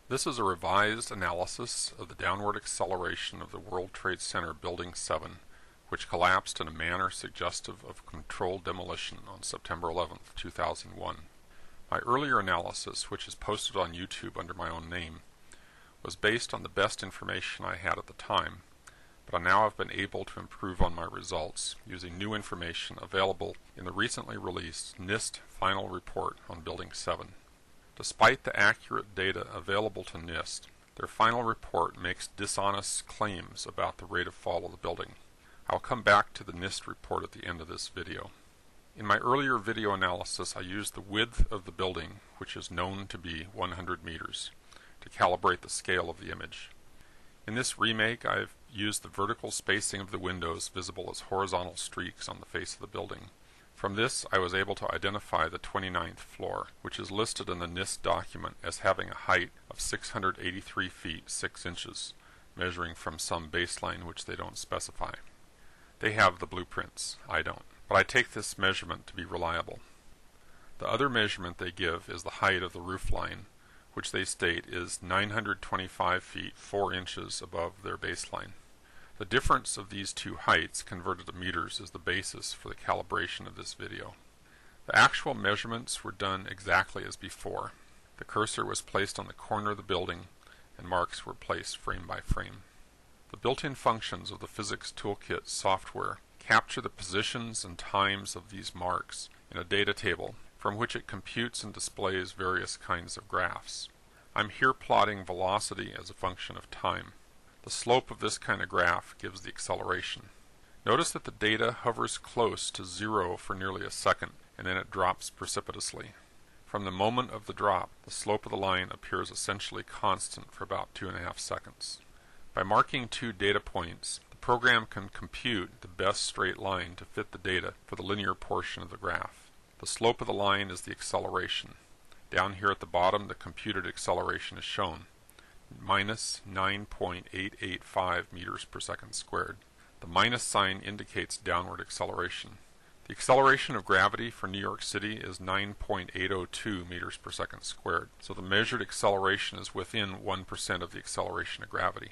This is a revised analysis of the downward acceleration of the World Trade Center Building 7, which collapsed in a manner suggestive of controlled demolition on September 11, 2001. My earlier analysis, which is posted on YouTube under my own name, was based on the best information I had at the time, but I now have been able to improve on my results using new information available in the recently released NIST final report on Building 7. Despite the accurate data available to NIST, their final report makes dishonest claims about the rate of fall of the building. I'll come back to the NIST report at the end of this video. In my earlier video analysis, I used the width of the building, which is known to be 100 meters, to calibrate the scale of the image. In this remake, I've used the vertical spacing of the windows visible as horizontal streaks on the face of the building. From this, I was able to identify the 29th floor, which is listed in the NIST document as having a height of 683 feet 6 inches, measuring from some baseline which they don't specify. They have the blueprints, I don't, but I take this measurement to be reliable. The other measurement they give is the height of the roof line, which they state is 925 feet 4 inches above their baseline. The difference of these two heights converted to meters is the basis for the calibration of this video. The actual measurements were done exactly as before. The cursor was placed on the corner of the building and marks were placed frame by frame. The built-in functions of the Physics Toolkit software capture the positions and times of these marks in a data table from which it computes and displays various kinds of graphs. I'm here plotting velocity as a function of time. The slope of this kind of graph gives the acceleration. Notice that the data hovers close to 0 for nearly a second, and then it drops precipitously. From the moment of the drop, the slope of the line appears essentially constant for about 2.5 seconds. By marking two data points, the program can compute the best straight line to fit the data for the linear portion of the graph. The slope of the line is the acceleration. Down here at the bottom, the computed acceleration is shown, minus 9.885 meters per second squared. The minus sign indicates downward acceleration. The acceleration of gravity for New York City is 9.802 meters per second squared, so the measured acceleration is within 1% of the acceleration of gravity.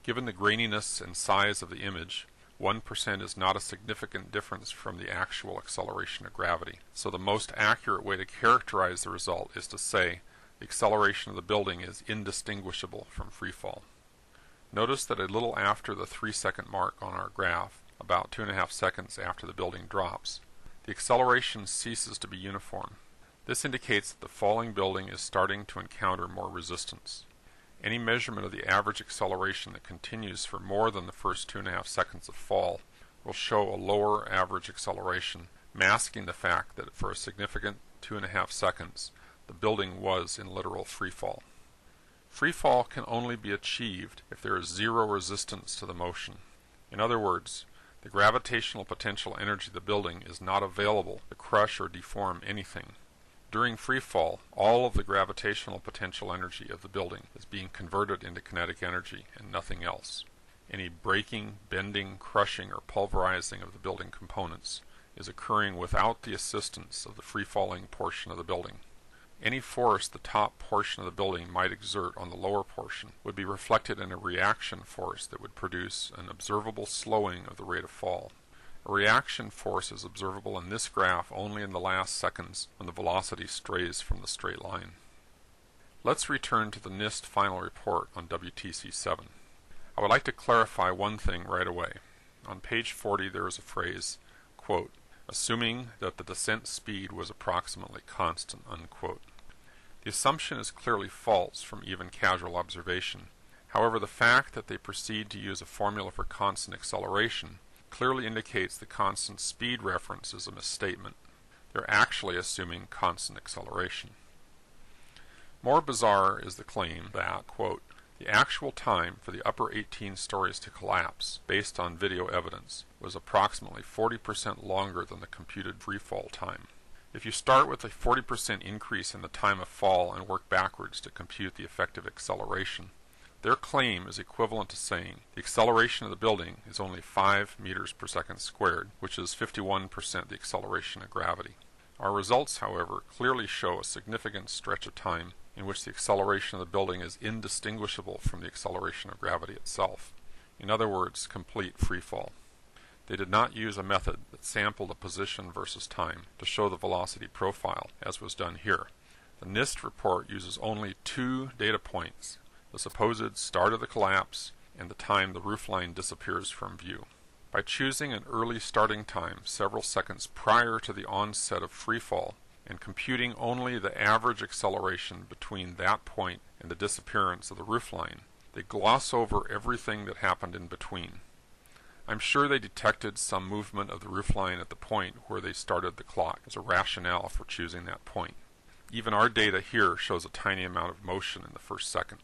Given the graininess and size of the image, 1% is not a significant difference from the actual acceleration of gravity. So the most accurate way to characterize the result is to say the acceleration of the building is indistinguishable from freefall. Notice that a little after the 3-second mark on our graph, about 2.5 seconds after the building drops, the acceleration ceases to be uniform. This indicates that the falling building is starting to encounter more resistance. Any measurement of the average acceleration that continues for more than the first 2.5 seconds of fall will show a lower average acceleration, masking the fact that for a significant 2.5 seconds, the building was in literal freefall. Freefall can only be achieved if there is zero resistance to the motion. In other words, the gravitational potential energy of the building is not available to crush or deform anything. During freefall, all of the gravitational potential energy of the building is being converted into kinetic energy and nothing else. Any breaking, bending, crushing, or pulverizing of the building components is occurring without the assistance of the free-falling portion of the building. Any force the top portion of the building might exert on the lower portion would be reflected in a reaction force that would produce an observable slowing of the rate of fall. A reaction force is observable in this graph only in the last seconds when the velocity strays from the straight line. Let's return to the NIST final report on WTC 7. I would like to clarify one thing right away. On page 40 there is a phrase, quote, assuming that the descent speed was approximately constant, unquote. The assumption is clearly false from even casual observation. However, the fact that they proceed to use a formula for constant acceleration clearly indicates the constant speed reference is a misstatement. They're actually assuming constant acceleration. More bizarre is the claim that, quote, the actual time for the upper 18 stories to collapse, based on video evidence, was approximately 40% longer than the computed freefall time. If you start with a 40% increase in the time of fall and work backwards to compute the effective acceleration, their claim is equivalent to saying the acceleration of the building is only 5 meters per second squared, which is 51% the acceleration of gravity. Our results, however, clearly show a significant stretch of time in which the acceleration of the building is indistinguishable from the acceleration of gravity itself. In other words, complete freefall. They did not use a method that sampled a position versus time to show the velocity profile, as was done here. The NIST report uses only two data points, the supposed start of the collapse and the time the roofline disappears from view. By choosing an early starting time several seconds prior to the onset of freefall and computing only the average acceleration between that point and the disappearance of the roofline, they gloss over everything that happened in between. I'm sure they detected some movement of the roofline at the point where they started the clock as a rationale for choosing that point. Even our data here shows a tiny amount of motion in the first second.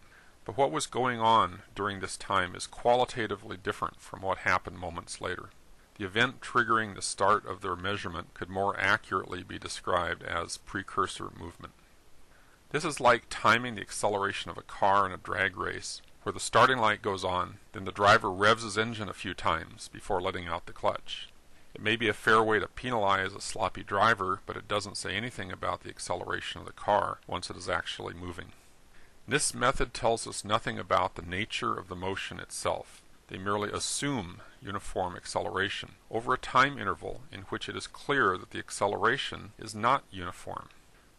But what was going on during this time is qualitatively different from what happened moments later. The event triggering the start of their measurement could more accurately be described as precursor movement. This is like timing the acceleration of a car in a drag race, where the starting light goes on, then the driver revs his engine a few times before letting out the clutch. It may be a fair way to penalize a sloppy driver, but it doesn't say anything about the acceleration of the car once it is actually moving. This method tells us nothing about the nature of the motion itself. They merely assume uniform acceleration over a time interval in which it is clear that the acceleration is not uniform.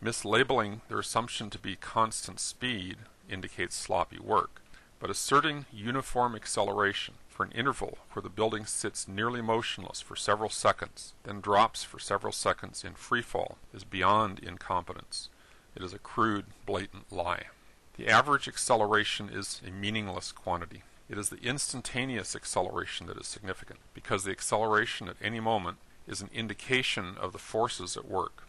Mislabeling their assumption to be constant speed indicates sloppy work, but asserting uniform acceleration for an interval where the building sits nearly motionless for several seconds, then drops for several seconds in freefall, is beyond incompetence. It is a crude, blatant lie. The average acceleration is a meaningless quantity. It is the instantaneous acceleration that is significant, because the acceleration at any moment is an indication of the forces at work.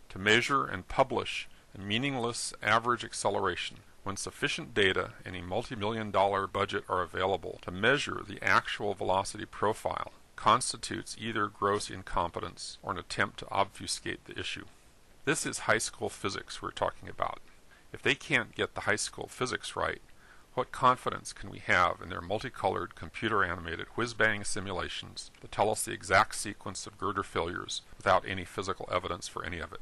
To measure and publish a meaningless average acceleration, when sufficient data and a multi-million-dollar budget are available to measure the actual velocity profile, constitutes either gross incompetence or an attempt to obfuscate the issue. This is high school physics we're talking about. If they can't get the high school physics right, what confidence can we have in their multicolored, computer-animated whiz-bang simulations that tell us the exact sequence of girder failures without any physical evidence for any of it?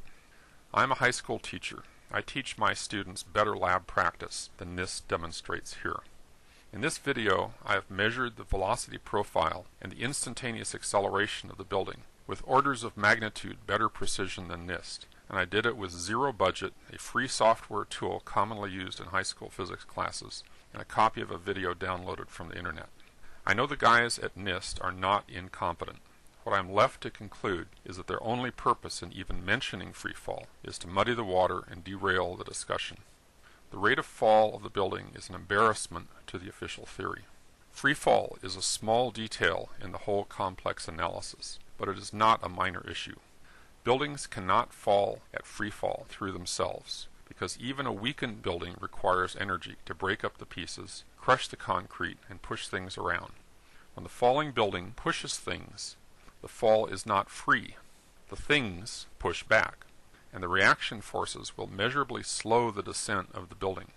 I'm a high school teacher. I teach my students better lab practice than NIST demonstrates here. In this video, I have measured the velocity profile and the instantaneous acceleration of the building with orders of magnitude better precision than NIST, and I did it with zero budget, a free software tool commonly used in high school physics classes, and a copy of a video downloaded from the internet. I know the guys at NIST are not incompetent. What I'm left to conclude is that their only purpose in even mentioning freefall is to muddy the water and derail the discussion. The rate of fall of the building is an embarrassment to the official theory. Freefall is a small detail in the whole complex analysis, but it is not a minor issue. Buildings cannot fall at freefall through themselves, because even a weakened building requires energy to break up the pieces, crush the concrete, and push things around. When the falling building pushes things, the fall is not free. The things push back, and the reaction forces will measurably slow the descent of the building.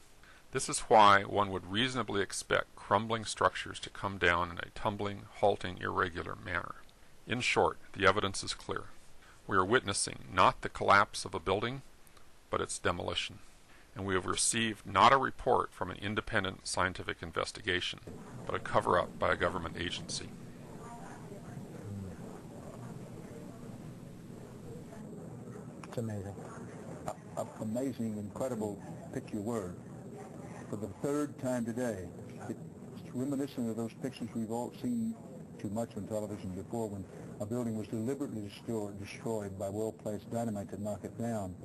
This is why one would reasonably expect crumbling structures to come down in a tumbling, halting, irregular manner. In short, the evidence is clear. We are witnessing not the collapse of a building, but its demolition. And we have received not a report from an independent scientific investigation, but a cover-up by a government agency. It's amazing. Amazing, incredible, pick your word. For the third time today, it's reminiscent of those pictures we've all seen too much on television before, when a building was deliberately destroyed by well-placed dynamite to knock it down.